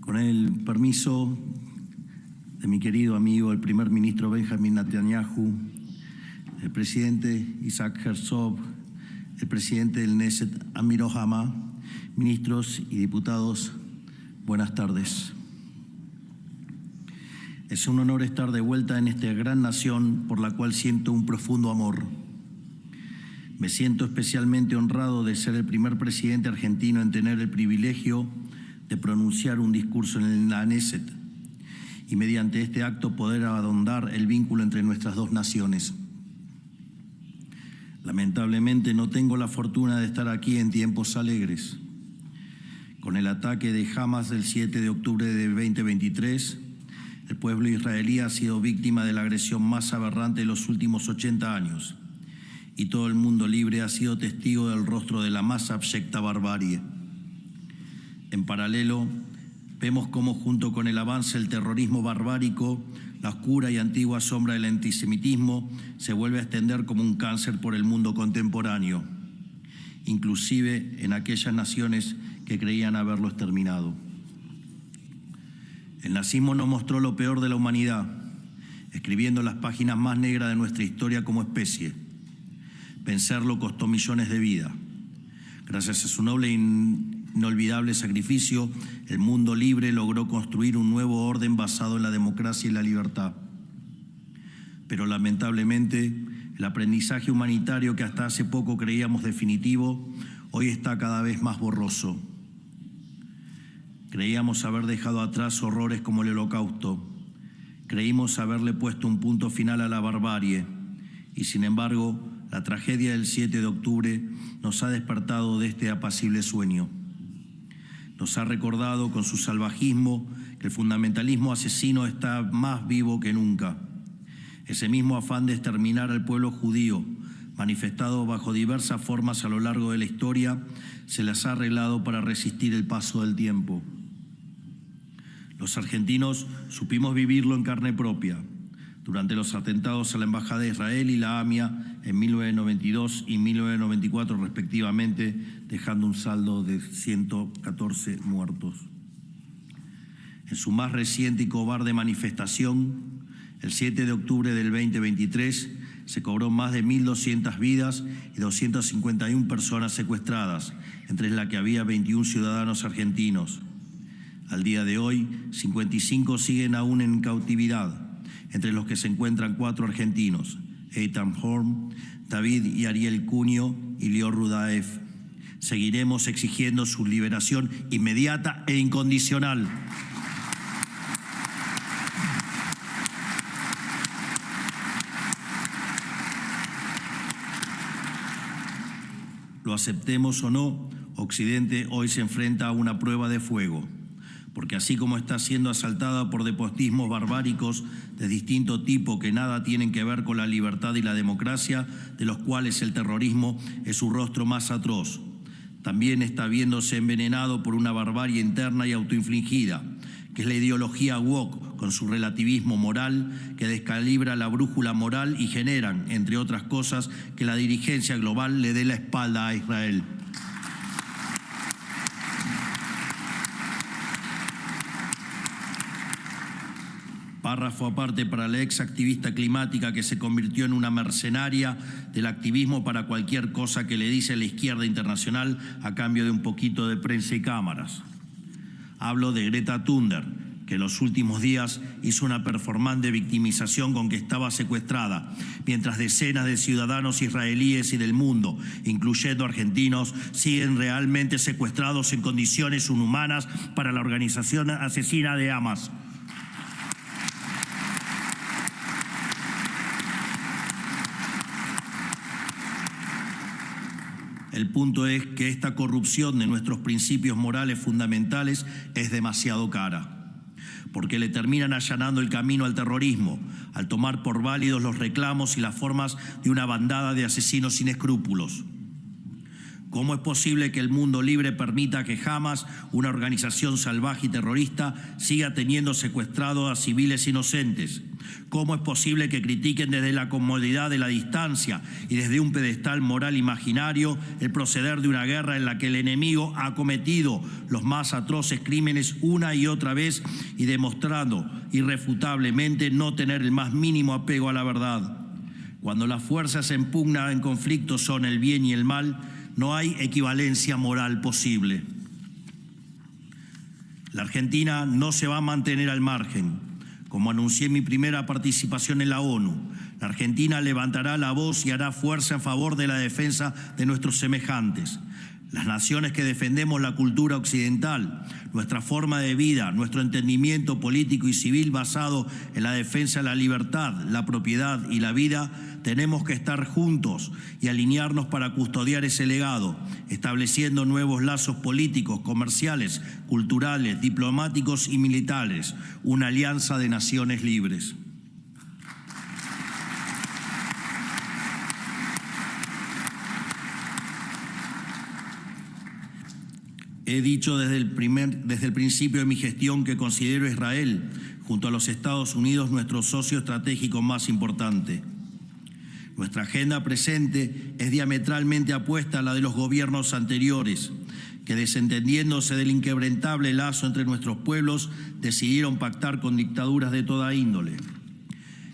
Con el permiso de mi querido amigo, el primer ministro Benjamin Netanyahu, el presidente Isaac Herzog, el presidente del Knesset Amir Ohama, ministros y diputados, buenas tardes. Es un honor estar de vuelta en esta gran nación por la cual siento un profundo amor. Me siento especialmente honrado de ser el primer presidente argentino en tener el privilegio de pronunciar un discurso en la Knesset y mediante este acto poder ahondar el vínculo entre nuestras dos naciones. Lamentablemente no tengo la fortuna de estar aquí en tiempos alegres. Con el ataque de Hamas del 7 de octubre de 2023, el pueblo israelí ha sido víctima de la agresión más aberrante de los últimos 80 años y todo el mundo libre ha sido testigo del rostro de la más abyecta barbarie. En paralelo, vemos cómo junto con el avance del terrorismo barbárico, la oscura y antigua sombra del antisemitismo se vuelve a extender como un cáncer por el mundo contemporáneo, inclusive en aquellas naciones que creían haberlo exterminado. El nazismo nos mostró lo peor de la humanidad, escribiendo las páginas más negras de nuestra historia como especie. Vencerlo costó millones de vidas. Gracias a su noble e inolvidable sacrificio, el mundo libre logró construir un nuevo orden basado en la democracia y la libertad. Pero lamentablemente, el aprendizaje humanitario que hasta hace poco creíamos definitivo, hoy está cada vez más borroso. Creíamos haber dejado atrás horrores como el Holocausto. Creímos haberle puesto un punto final a la barbarie. Y sin embargo, la tragedia del 7 de octubre nos ha despertado de este apacible sueño. Nos ha recordado con su salvajismo que el fundamentalismo asesino está más vivo que nunca. Ese mismo afán de exterminar al pueblo judío, manifestado bajo diversas formas a lo largo de la historia, se las ha arreglado para resistir el paso del tiempo. Los argentinos supimos vivirlo en carne propia durante los atentados a la Embajada de Israel y la AMIA en 1992 y 1994 respectivamente, dejando un saldo de 114 muertos. En su más reciente y cobarde manifestación, el 7 de octubre del 2023, se cobró más de 1.200 vidas y 251 personas secuestradas, entre las que había 21 ciudadanos argentinos. Al día de hoy, 55 siguen aún en cautividad, entre los que se encuentran 4 argentinos, Eitan Horn, David y Ariel Cunio y Lior Rudaev. Seguiremos exigiendo su liberación inmediata e incondicional. Lo aceptemos o no, Occidente hoy se enfrenta a una prueba de fuego, porque así como está siendo asaltada por despotismos barbáricos de distinto tipo que nada tienen que ver con la libertad y la democracia, de los cuales el terrorismo es su rostro más atroz, también está viéndose envenenado por una barbarie interna y autoinfligida, que es la ideología woke con su relativismo moral que descalibra la brújula moral y generan, entre otras cosas, que la dirigencia global le dé la espalda a Israel. Párrafo aparte para la ex activista climática que se convirtió en una mercenaria del activismo para cualquier cosa que le dice la izquierda internacional a cambio de un poquito de prensa y cámaras. Hablo de Greta Thunberg, que en los últimos días hizo una performance de victimización con que estaba secuestrada, mientras decenas de ciudadanos israelíes y del mundo, incluyendo argentinos, siguen realmente secuestrados en condiciones inhumanas para la organización asesina de Hamas. El punto es que esta corrupción de nuestros principios morales fundamentales es demasiado cara, porque le terminan allanando el camino al terrorismo, al tomar por válidos los reclamos y las formas de una bandada de asesinos sin escrúpulos. ¿Cómo es posible que el mundo libre permita que Hamas, una organización salvaje y terrorista, siga teniendo secuestrados a civiles inocentes? ¿Cómo es posible que critiquen desde la comodidad de la distancia y desde un pedestal moral imaginario el proceder de una guerra en la que el enemigo ha cometido los más atroces crímenes una y otra vez y demostrando irrefutablemente no tener el más mínimo apego a la verdad? Cuando las fuerzas en pugna en conflicto son el bien y el mal, no hay equivalencia moral posible. La Argentina no se va a mantener al margen. Como anuncié en mi primera participación en la ONU, la Argentina levantará la voz y hará fuerza en favor de la defensa de nuestros semejantes. Las naciones que defendemos la cultura occidental, nuestra forma de vida, nuestro entendimiento político y civil basado en la defensa de la libertad, la propiedad y la vida, tenemos que estar juntos y alinearnos para custodiar ese legado, estableciendo nuevos lazos políticos, comerciales, culturales, diplomáticos y militares, una alianza de naciones libres. He dicho desde el principio de mi gestión que considero a Israel, junto a los Estados Unidos, nuestro socio estratégico más importante. Nuestra agenda presente es diametralmente opuesta a la de los gobiernos anteriores, que desentendiéndose del inquebrantable lazo entre nuestros pueblos, decidieron pactar con dictaduras de toda índole.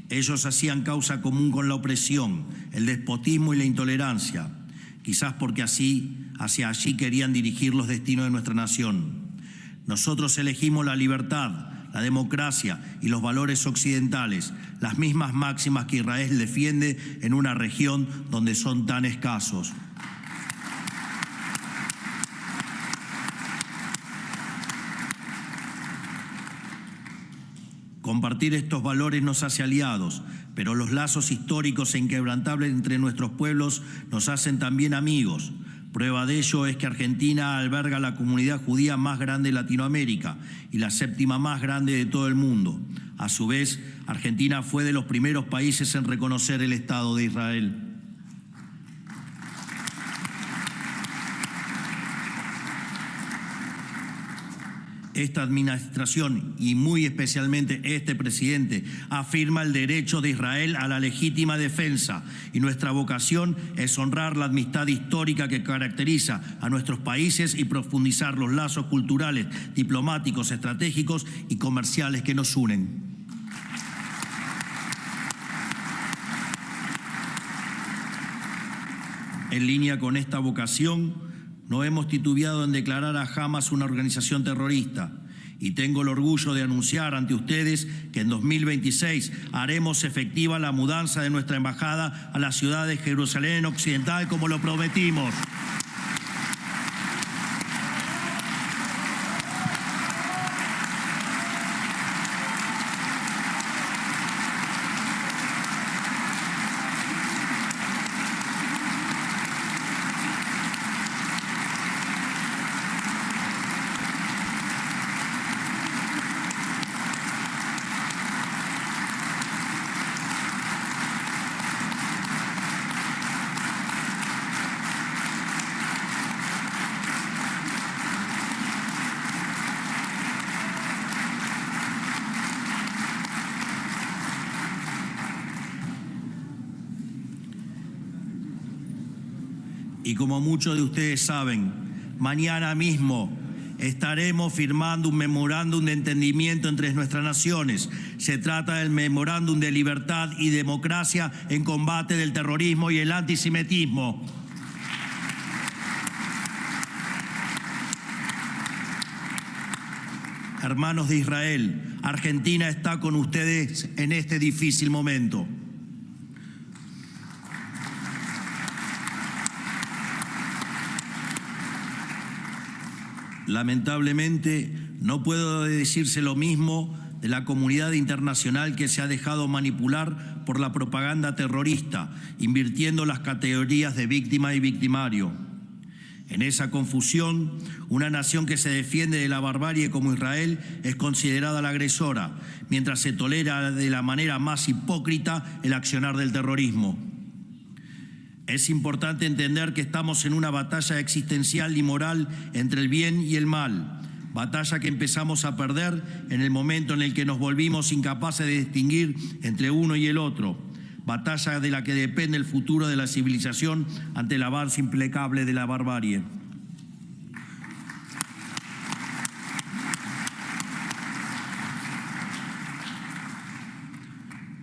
Ellos hacían causa común con la opresión, el despotismo y la intolerancia, quizás porque hacia allí querían dirigir los destinos de nuestra nación. Nosotros elegimos la libertad, la democracia y los valores occidentales, las mismas máximas que Israel defiende en una región donde son tan escasos. Compartir estos valores nos hace aliados, pero los lazos históricos e inquebrantables entre nuestros pueblos nos hacen también amigos. Prueba de ello es que Argentina alberga la comunidad judía más grande de Latinoamérica y la séptima más grande de todo el mundo. A su vez, Argentina fue de los primeros países en reconocer el Estado de Israel. Esta administración, y muy especialmente este presidente, afirma el derecho de Israel a la legítima defensa, y nuestra vocación es honrar la amistad histórica que caracteriza a nuestros países y profundizar los lazos culturales, diplomáticos, estratégicos y comerciales que nos unen. En línea con esta vocación, no hemos titubeado en declarar a Hamas una organización terrorista y tengo el orgullo de anunciar ante ustedes que en 2026 haremos efectiva la mudanza de nuestra embajada a la ciudad de Jerusalén Occidental como lo prometimos. Y como muchos de ustedes saben, mañana mismo estaremos firmando un memorándum de entendimiento entre nuestras naciones. Se trata del memorándum de libertad y democracia en combate del terrorismo y el antisemitismo. Hermanos de Israel, Argentina está con ustedes en este difícil momento. Lamentablemente, no puedo decirse lo mismo de la comunidad internacional que se ha dejado manipular por la propaganda terrorista, invirtiendo las categorías de víctima y victimario. En esa confusión, una nación que se defiende de la barbarie como Israel es considerada la agresora, mientras se tolera de la manera más hipócrita el accionar del terrorismo. Es importante entender que estamos en una batalla existencial y moral entre el bien y el mal. batalla que empezamos a perder en el momento en el que nos volvimos incapaces de distinguir entre uno y el otro, batalla de la que depende el futuro de la civilización ante el avance implacable de la barbarie.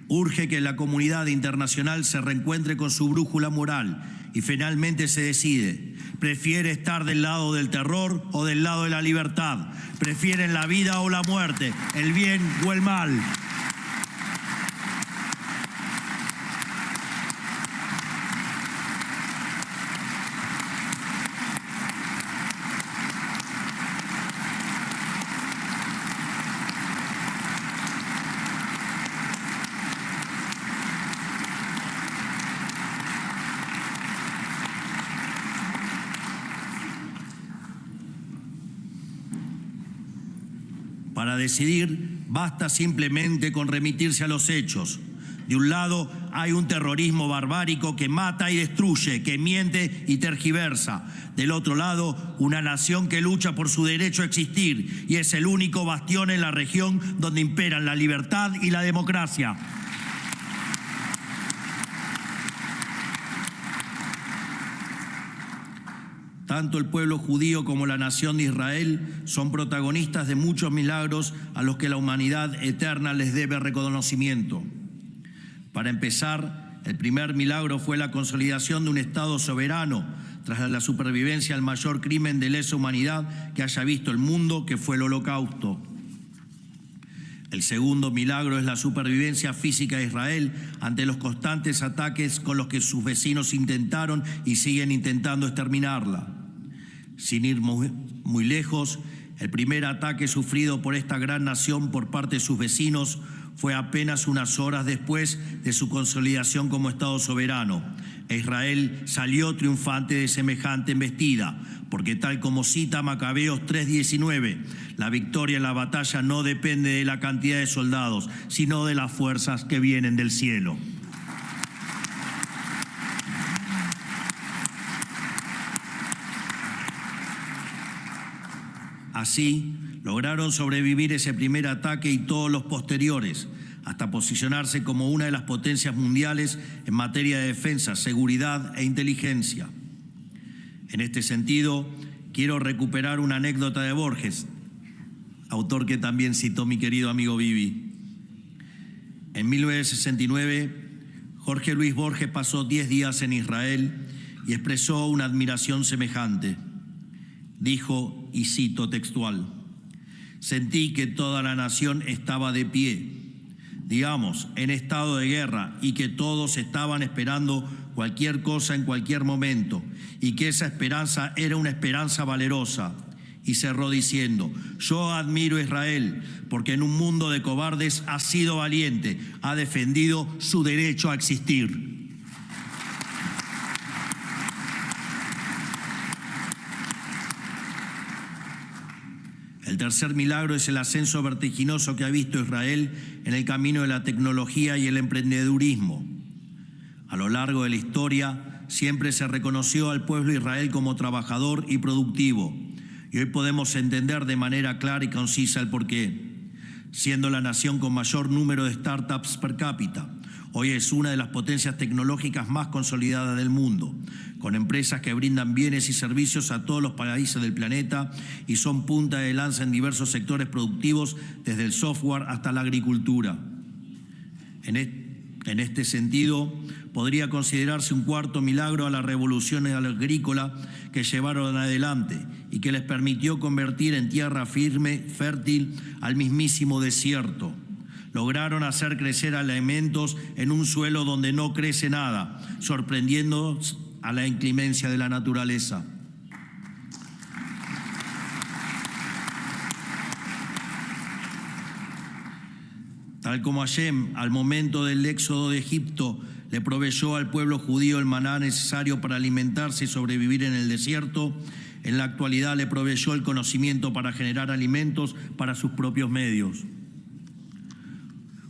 Urge que la comunidad internacional se reencuentre con su brújula moral y finalmente se decide. ¿Prefiere estar del lado del terror o del lado de la libertad? ¿Prefieren la vida o la muerte, el bien o el mal? Para decidir, basta simplemente con remitirse a los hechos. De un lado hay un terrorismo barbárico que mata y destruye, que miente y tergiversa. Del otro lado, una nación que lucha por su derecho a existir y es el único bastión en la región donde imperan la libertad y la democracia. Tanto el pueblo judío como la nación de Israel son protagonistas de muchos milagros a los que la humanidad eterna les debe reconocimiento. Para empezar, el primer milagro fue la consolidación de un Estado soberano tras la supervivencia al mayor crimen de lesa humanidad que haya visto el mundo, que fue el Holocausto. El segundo milagro es la supervivencia física de Israel ante los constantes ataques con los que sus vecinos intentaron y siguen intentando exterminarla. Sin ir muy lejos, el primer ataque sufrido por esta gran nación por parte de sus vecinos fue apenas unas horas después de su consolidación como Estado soberano. Israel salió triunfante de semejante embestida, porque tal como cita Macabeos 3:19, la victoria en la batalla no depende de la cantidad de soldados, sino de las fuerzas que vienen del cielo. Así, lograron sobrevivir ese primer ataque y todos los posteriores, hasta posicionarse como una de las potencias mundiales en materia de defensa, seguridad e inteligencia. En este sentido, quiero recuperar una anécdota de Borges, autor que también citó mi querido amigo Vivi. En 1969, Jorge Luis Borges pasó 10 días en Israel y expresó una admiración semejante. Dijo, y cito textual: sentí que toda la nación estaba de pie, digamos, en estado de guerra, y que todos estaban esperando cualquier cosa en cualquier momento, y que esa esperanza era una esperanza valerosa. Y cerró diciendo: yo admiro a Israel, porque en un mundo de cobardes ha sido valiente, ha defendido su derecho a existir. El tercer milagro es el ascenso vertiginoso que ha visto Israel en el camino de la tecnología y el emprendedurismo. A lo largo de la historia, siempre se reconoció al pueblo de Israel como trabajador y productivo. Y hoy podemos entender de manera clara y concisa el porqué. Siendo la nación con mayor número de startups per cápita, hoy es una de las potencias tecnológicas más consolidadas del mundo, con empresas que brindan bienes y servicios a todos los países del planeta y son punta de lanza en diversos sectores productivos, desde el software hasta la agricultura. En este sentido, podría considerarse un cuarto milagro a la revolución agrícola que llevaron adelante y que les permitió convertir en tierra firme, fértil, al mismísimo desierto. Lograron hacer crecer alimentos en un suelo donde no crece nada, sorprendiendo a la inclemencia de la naturaleza. Tal como Hashem, al momento del éxodo de Egipto, le proveyó al pueblo judío el maná necesario para alimentarse y sobrevivir en el desierto, en la actualidad le proveyó el conocimiento para generar alimentos para sus propios medios.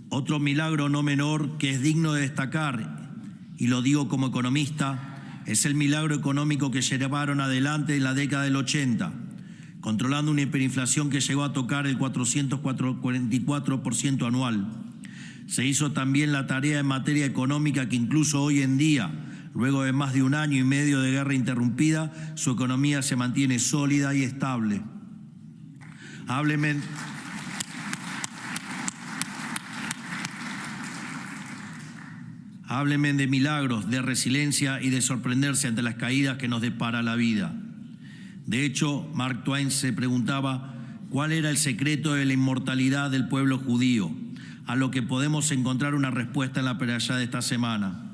Otro milagro no menor que es digno de destacar, y lo digo como economista, es el milagro económico que llevaron adelante en la década del 80, controlando una hiperinflación que llegó a tocar el 444% anual. Se hizo también la tarea en materia económica que incluso hoy en día, luego de más de 1 año y medio de guerra interrumpida, su economía se mantiene sólida y estable. Háblenme de milagros, de resiliencia y de sorprenderse ante las caídas que nos depara la vida. De hecho, Mark Twain se preguntaba cuál era el secreto de la inmortalidad del pueblo judío, a lo que podemos encontrar una respuesta en la perashá de esta semana.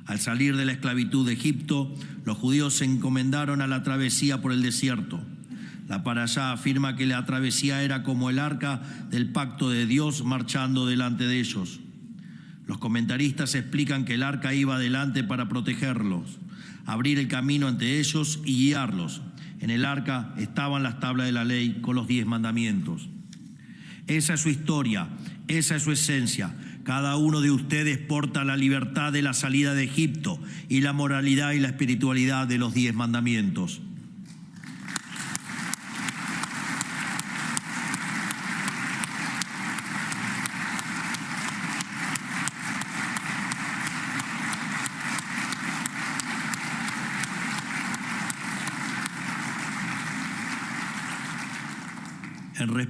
Al salir de la esclavitud de Egipto, los judíos se encomendaron a la travesía por el desierto. La perashá afirma que la travesía era como el arca del pacto de Dios marchando delante de ellos. Los comentaristas explican que el arca iba adelante para protegerlos, abrir el camino ante ellos y guiarlos. En el arca estaban las tablas de la ley con los 10 mandamientos. Esa es su historia, esa es su esencia. Cada uno de ustedes porta la libertad de la salida de Egipto y la moralidad y la espiritualidad de los 10 mandamientos.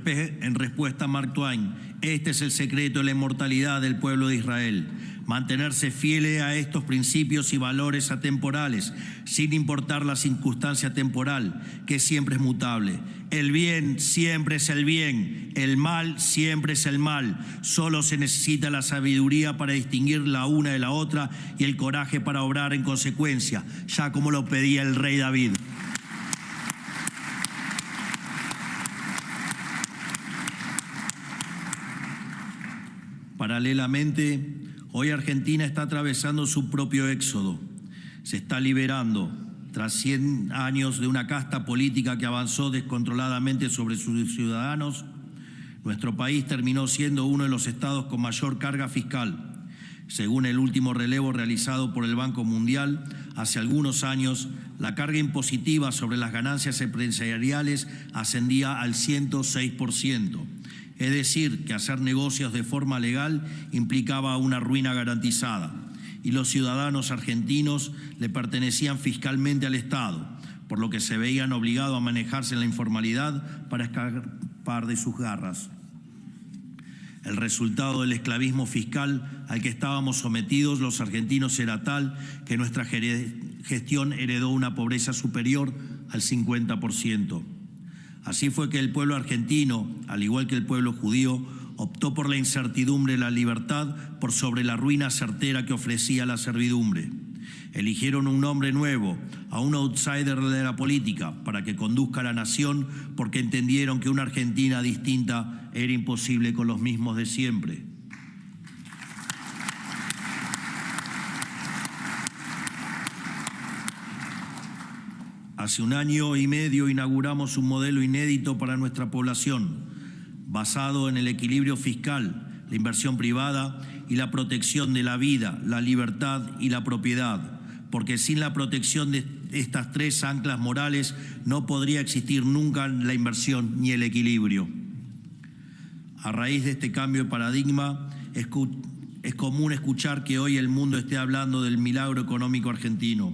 En respuesta a Mark Twain, este es el secreto de la inmortalidad del pueblo de Israel: mantenerse fieles a estos principios y valores atemporales, sin importar la circunstancia temporal, que siempre es mutable. El bien siempre es el bien, el mal siempre es el mal. Solo se necesita la sabiduría para distinguir la una de la otra y el coraje para obrar en consecuencia, ya como lo pedía el rey David. Paralelamente, hoy Argentina está atravesando su propio éxodo. Se está liberando tras 100 años de una casta política que avanzó descontroladamente sobre sus ciudadanos. Nuestro país terminó siendo uno de los estados con mayor carga fiscal. Según el último relevo realizado por el Banco Mundial, hace algunos años, la carga impositiva sobre las ganancias empresariales ascendía al 106%. Es decir, que hacer negocios de forma legal implicaba una ruina garantizada, y los ciudadanos argentinos le pertenecían fiscalmente al Estado, por lo que se veían obligados a manejarse en la informalidad para escapar de sus garras. El resultado del esclavismo fiscal al que estábamos sometidos los argentinos era tal que nuestra gestión heredó una pobreza superior al 50%. Así fue que el pueblo argentino, al igual que el pueblo judío, optó por la incertidumbre y la libertad por sobre la ruina certera que ofrecía la servidumbre. Eligieron un hombre nuevo, a un outsider de la política, para que conduzca a la nación, porque entendieron que una Argentina distinta era imposible con los mismos de siempre. Hace 1 año y medio inauguramos un modelo inédito para nuestra población, basado en el equilibrio fiscal, la inversión privada y la protección de la vida, la libertad y la propiedad, porque sin la protección de estas 3 anclas morales no podría existir nunca la inversión ni el equilibrio. A raíz de este cambio de paradigma, es común escuchar que hoy el mundo esté hablando del milagro económico argentino.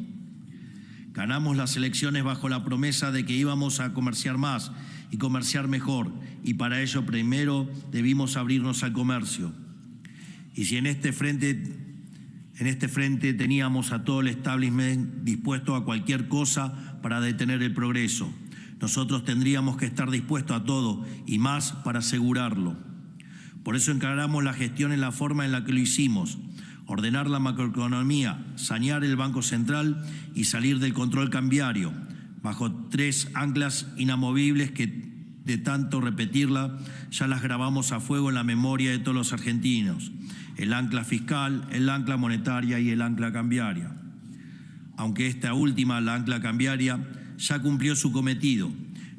Ganamos las elecciones bajo la promesa de que íbamos a comerciar más y comerciar mejor, y para ello primero debimos abrirnos al comercio. Y si en este frente teníamos a todo el establishment dispuesto a cualquier cosa para detener el progreso, nosotros tendríamos que estar dispuestos a todo y más para asegurarlo. Por eso encaramos la gestión en la forma en la que lo hicimos: ordenar la macroeconomía, sanear el Banco Central y salir del control cambiario, bajo 3 anclas inamovibles que, de tanto repetirla, ya las grabamos a fuego en la memoria de todos los argentinos: el ancla fiscal, el ancla monetaria y el ancla cambiaria. Aunque esta última, la ancla cambiaria, ya cumplió su cometido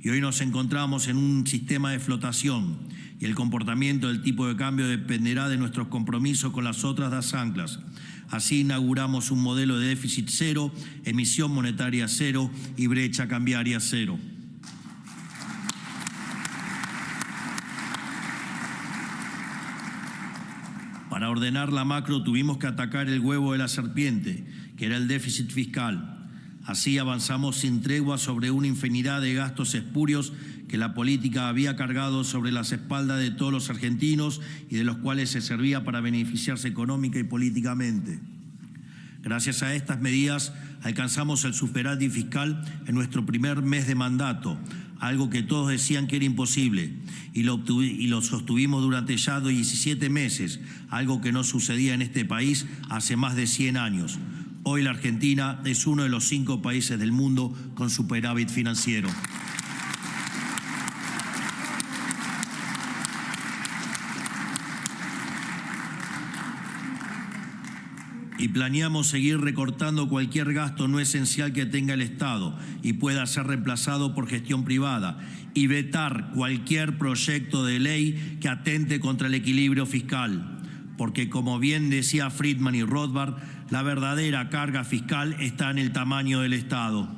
y hoy nos encontramos en un sistema de flotación, y el comportamiento del tipo de cambio dependerá de nuestros compromisos con las otras 2 anclas. Así inauguramos un modelo de déficit cero, emisión monetaria cero y brecha cambiaria cero. Para ordenar la macro tuvimos que atacar el huevo de la serpiente, que era el déficit fiscal. Así avanzamos sin tregua sobre una infinidad de gastos espurios que la política había cargado sobre las espaldas de todos los argentinos y de los cuales se servía para beneficiarse económica y políticamente. Gracias a estas medidas alcanzamos el superávit fiscal en nuestro primer mes de mandato, algo que todos decían que era imposible, y lo sostuvimos durante ya 17 meses, algo que no sucedía en este país hace más de 100 años. Hoy la Argentina es uno de los 5 países del mundo con superávit financiero. Y planeamos seguir recortando cualquier gasto no esencial que tenga el Estado y pueda ser reemplazado por gestión privada, y vetar cualquier proyecto de ley que atente contra el equilibrio fiscal. Porque, como bien decía Friedman y Rothbard, la verdadera carga fiscal está en el tamaño del Estado.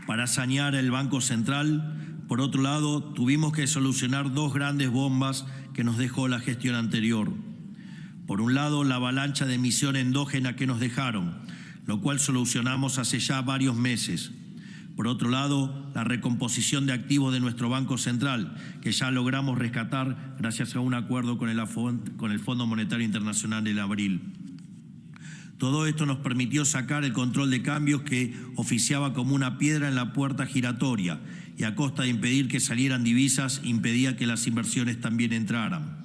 Para sanear el Banco Central, por otro lado, tuvimos que solucionar 2 grandes bombas que nos dejó la gestión anterior. Por un lado, la avalancha de emisión endógena que nos dejaron, lo cual solucionamos hace ya varios meses. Por otro lado, la recomposición de activos de nuestro Banco Central, que ya logramos rescatar gracias a un acuerdo con el Fondo Monetario Internacional en abril. Todo esto nos permitió sacar el control de cambios que oficiaba como una piedra en la puerta giratoria, y a costa de impedir que salieran divisas, impedía que las inversiones también entraran.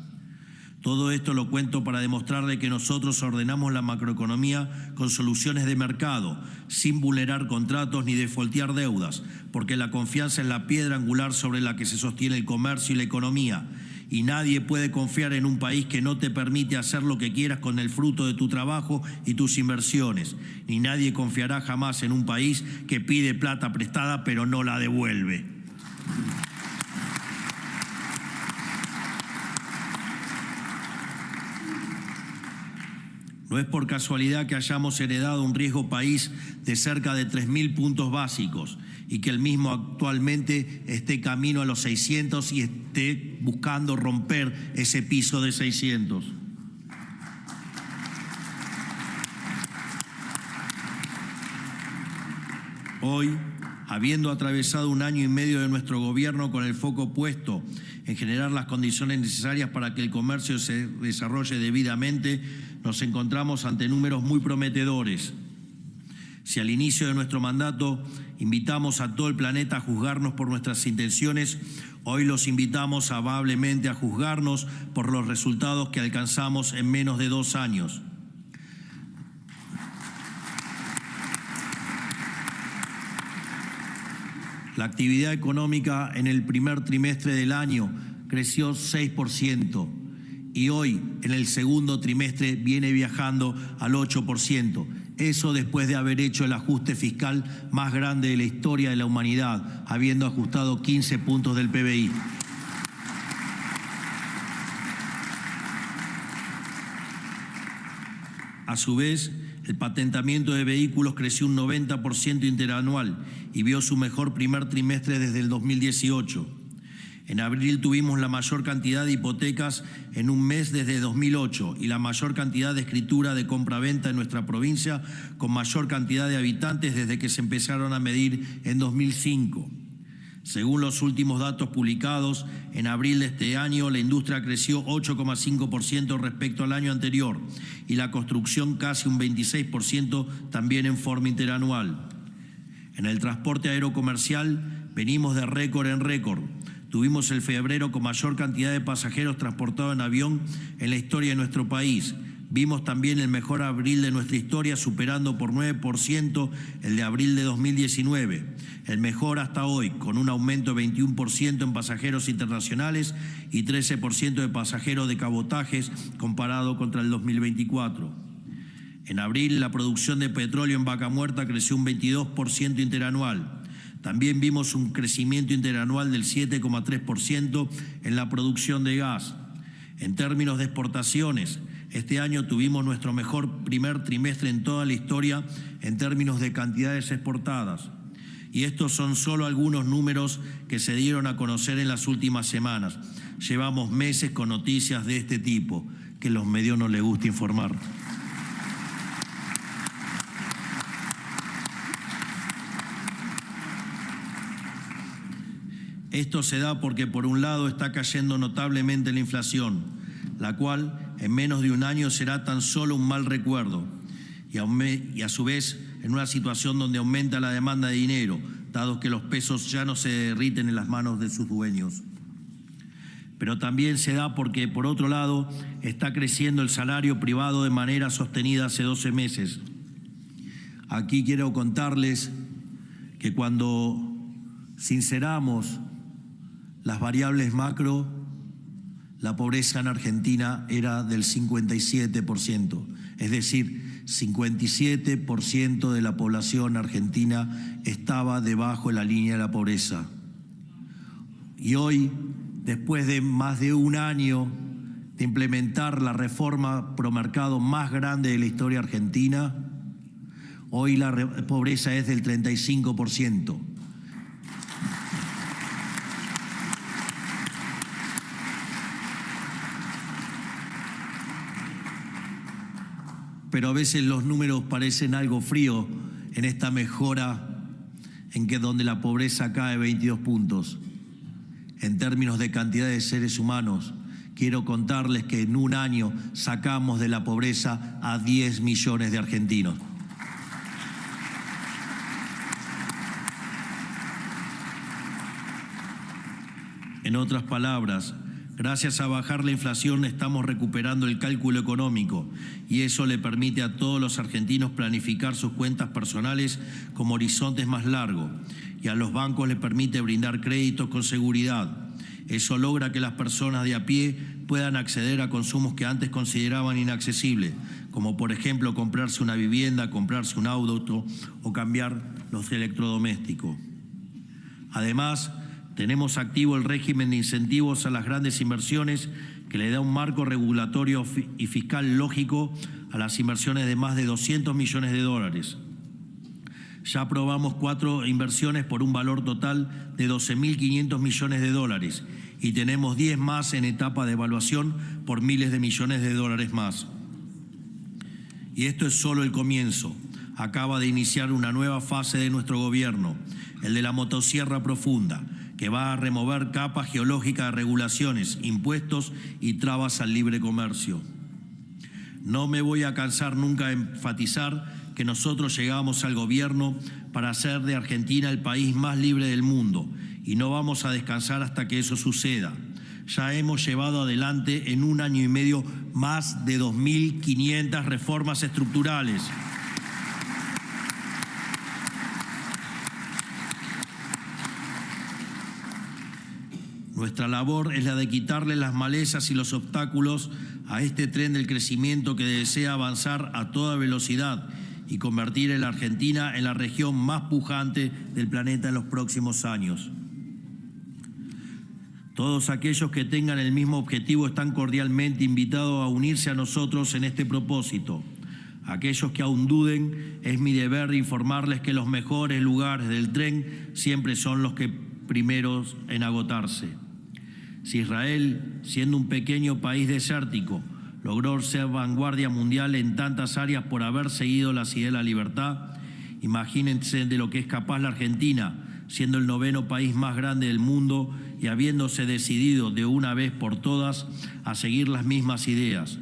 Todo esto lo cuento para demostrarle que nosotros ordenamos la macroeconomía con soluciones de mercado, sin vulnerar contratos ni defaultear deudas, porque la confianza es la piedra angular sobre la que se sostiene el comercio y la economía, y nadie puede confiar en un país que no te permite hacer lo que quieras con el fruto de tu trabajo y tus inversiones, ni nadie confiará jamás en un país que pide plata prestada pero no la devuelve. No es por casualidad que hayamos heredado un riesgo país de cerca de 3.000 puntos básicos y que el mismo actualmente esté camino a los 600 y esté buscando romper ese piso de 600. Hoy, habiendo atravesado 1 año y medio de nuestro gobierno con el foco puesto en generar las condiciones necesarias para que el comercio se desarrolle debidamente, nos encontramos ante números muy prometedores. Si al inicio de nuestro mandato invitamos a todo el planeta a juzgarnos por nuestras intenciones, hoy los invitamos amablemente a juzgarnos por los resultados que alcanzamos en menos de 2 años. La actividad económica en el primer trimestre del año creció 6% y hoy, en el segundo trimestre, viene viajando al 8%. Eso después de haber hecho el ajuste fiscal más grande de la historia de la humanidad, habiendo ajustado 15 puntos del PBI. A su vez, el patentamiento de vehículos creció un 90% interanual y vio su mejor primer trimestre desde el 2018. En abril tuvimos la mayor cantidad de hipotecas en un mes desde 2008 y la mayor cantidad de escritura de compra-venta en nuestra provincia, con mayor cantidad de habitantes desde que se empezaron a medir en 2005. Según los últimos datos publicados, en abril de este año la industria creció 8,5% respecto al año anterior y la construcción casi un 26% también en forma interanual. En el transporte aerocomercial venimos de récord en récord. Tuvimos el febrero con mayor cantidad de pasajeros transportados en avión en la historia de nuestro país. Vimos también el mejor abril de nuestra historia, superando por 9% el de abril de 2019. El mejor hasta hoy, con un aumento de 21% en pasajeros internacionales y 13% de pasajeros de cabotajes comparado contra el 2024. En abril, la producción de petróleo en Vaca Muerta creció un 22% interanual. También vimos un crecimiento interanual del 7,3% en la producción de gas. En términos de exportaciones, este año tuvimos nuestro mejor primer trimestre en toda la historia en términos de cantidades exportadas. Y estos son solo algunos números que se dieron a conocer en las últimas semanas. Llevamos meses con noticias de este tipo, que a los medios no les gusta informar. Esto se da porque, por un lado, está cayendo notablemente la inflación, la cual en menos de un año será tan solo un mal recuerdo, y a su vez en una situación donde aumenta la demanda de dinero, dado que los pesos ya no se derriten en las manos de sus dueños. Pero también se da porque, por otro lado, está creciendo el salario privado de manera sostenida hace 12 meses. Aquí quiero contarles que cuando sinceramos las variables macro, la pobreza en Argentina era del 57%, es decir, 57% de la población argentina estaba debajo de la línea de la pobreza. Y hoy, después de más de un año de implementar la reforma promercado más grande de la historia argentina, hoy la pobreza es del 35%. Pero a veces los números parecen algo frío en esta mejora donde la pobreza cae 22 puntos. En términos de cantidad de seres humanos, quiero contarles que en un año sacamos de la pobreza a 10 millones de argentinos. En otras palabras, gracias a bajar la inflación estamos recuperando el cálculo económico y eso le permite a todos los argentinos planificar sus cuentas personales con horizontes más largos y a los bancos les permite brindar créditos con seguridad. Eso logra que las personas de a pie puedan acceder a consumos que antes consideraban inaccesibles, como por ejemplo comprarse una vivienda, comprarse un auto o cambiar los electrodomésticos. Además, tenemos activo el régimen de incentivos a las grandes inversiones que le da un marco regulatorio y fiscal lógico a las inversiones de más de 200 millones de dólares. Ya aprobamos 4 inversiones por un valor total de 12.500 millones de dólares y tenemos 10 más en etapa de evaluación por miles de millones de dólares más. Y esto es solo el comienzo. Acaba de iniciar una nueva fase de nuestro gobierno, el de la motosierra profunda, que va a remover capas geológicas de regulaciones, impuestos y trabas al libre comercio. No me voy a cansar nunca de enfatizar que nosotros llegamos al gobierno para hacer de Argentina el país más libre del mundo y no vamos a descansar hasta que eso suceda. Ya hemos llevado adelante en un año y medio más de 2.500 reformas estructurales. Nuestra labor es la de quitarle las malezas y los obstáculos a este tren del crecimiento que desea avanzar a toda velocidad y convertir a la Argentina en la región más pujante del planeta en los próximos años. Todos aquellos que tengan el mismo objetivo están cordialmente invitados a unirse a nosotros en este propósito. Aquellos que aún duden, es mi deber informarles que los mejores lugares del tren siempre son los que primeros en agotarse. Si Israel, siendo un pequeño país desértico, logró ser vanguardia mundial en tantas áreas por haber seguido la senda de la libertad, imagínense de lo que es capaz la Argentina, siendo el 9º país más grande del mundo y habiéndose decidido de una vez por todas a seguir las mismas ideas.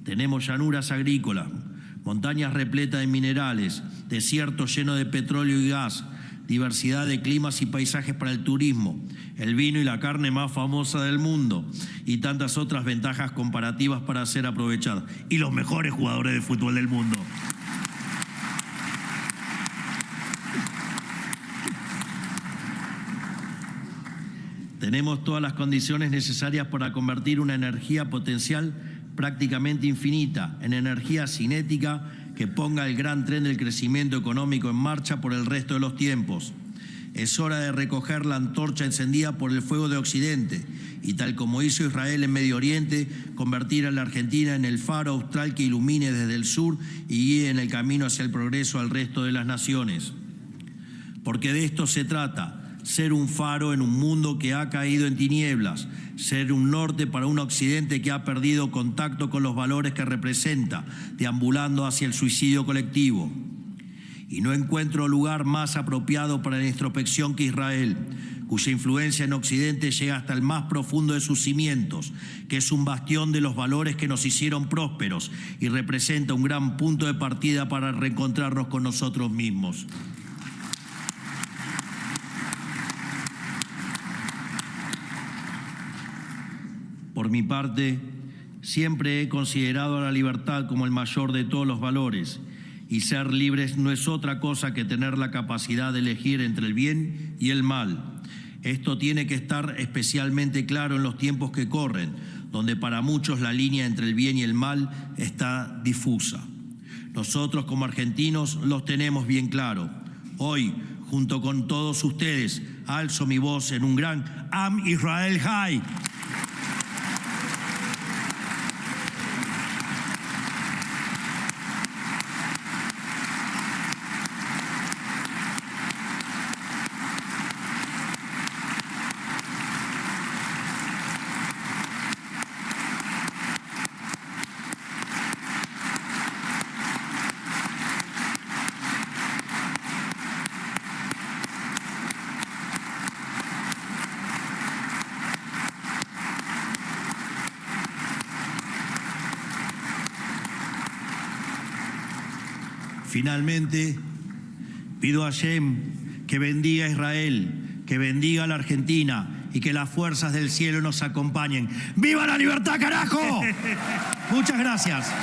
Tenemos llanuras agrícolas, montañas repletas de minerales, desiertos llenos de petróleo y gas, diversidad de climas y paisajes para el turismo, el vino y la carne más famosa del mundo y tantas otras ventajas comparativas para ser aprovechadas. Y los mejores jugadores de fútbol del mundo. Tenemos todas las condiciones necesarias para convertir una energía potencial prácticamente infinita en energía cinética que ponga el gran tren del crecimiento económico en marcha por el resto de los tiempos. Es hora de recoger la antorcha encendida por el fuego de Occidente y, tal como hizo Israel en Medio Oriente, convertir a la Argentina en el faro austral que ilumine desde el sur y guíe en el camino hacia el progreso al resto de las naciones. Porque de esto se trata. Ser un faro en un mundo que ha caído en tinieblas, ser un norte para un occidente que ha perdido contacto con los valores que representa, deambulando hacia el suicidio colectivo. Y no encuentro lugar más apropiado para la introspección que Israel, cuya influencia en Occidente llega hasta el más profundo de sus cimientos, que es un bastión de los valores que nos hicieron prósperos y representa un gran punto de partida para reencontrarnos con nosotros mismos. Por mi parte, siempre he considerado a la libertad como el mayor de todos los valores, y ser libres no es otra cosa que tener la capacidad de elegir entre el bien y el mal. Esto tiene que estar especialmente claro en los tiempos que corren, donde para muchos la línea entre el bien y el mal está difusa. Nosotros como argentinos los tenemos bien claro. Hoy, junto con todos ustedes, alzo mi voz en un gran Am Israel Hay. Finalmente, pido a Hashem que bendiga a Israel, que bendiga a la Argentina y que las fuerzas del cielo nos acompañen. ¡Viva la libertad, carajo! Muchas gracias.